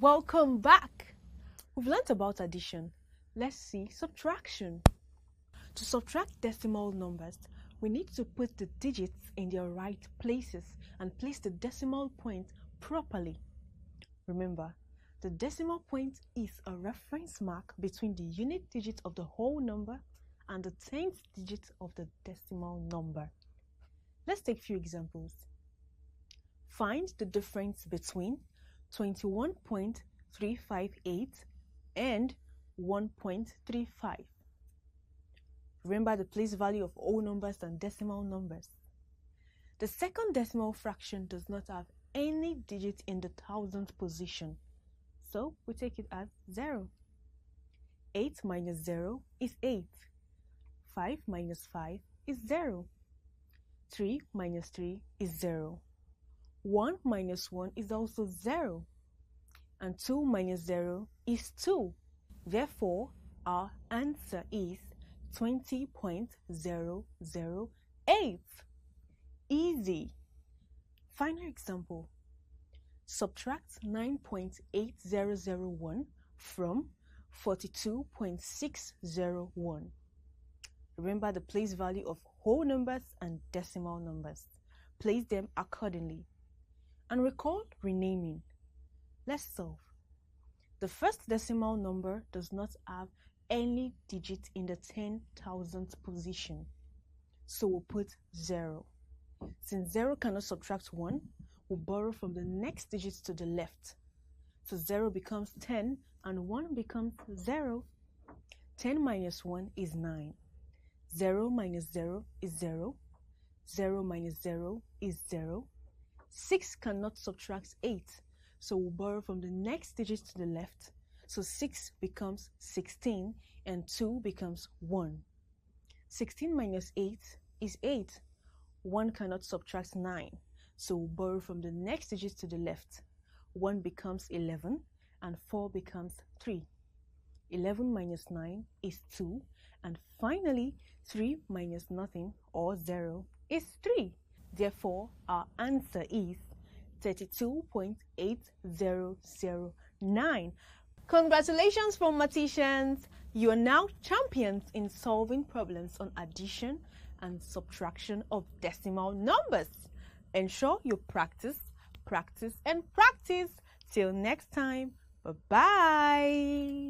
Welcome back! We've learnt about addition. Let's see subtraction. To subtract decimal numbers, we need to put the digits in their right places and place the decimal point properly. Remember, the decimal point is a reference mark between the unit digit of the whole number and the 10th digit of the decimal number. Let's take a few examples. Find the difference between 21.358 and 1.35. Remember the place value of whole numbers and decimal numbers. The second decimal fraction does not have any digit in the thousandth position, so we take it as 0. 8 minus 0 is 8. 5 minus 5 is 0. 3 minus 3 is 0. 1 minus 1 is also 0, and 2 minus 0 is 2. Therefore, our answer is 20.008. Easy. Final example. Subtract 9.8001 from 42.601. Remember the place value of whole numbers and decimal numbers. Place them accordingly. And recall renaming. Let's solve. The first decimal number does not have any digit in the 10,000th position, so we'll put 0. Since 0 cannot subtract 1, we'll borrow from the next digit to the left. So 0 becomes 10 and 1 becomes 0. 10 minus 1 is 9. 0 minus 0 is 0. 0 minus 0 is 0. 6 cannot subtract 8, so we'll borrow from the next digit to the left. So 6 becomes 16 and 2 becomes 1. 16 minus 8 is 8. 1 cannot subtract 9, so we'll borrow from the next digit to the left. 1 becomes 11 and 4 becomes 3. 11 minus 9 is 2, and finally 3 minus nothing or 0 is 3. Therefore, our answer is 32.8009. Congratulations, Formaticians! You are now champions in solving problems on addition and subtraction of decimal numbers. Ensure you practice, practice, and practice. Till next time, bye-bye.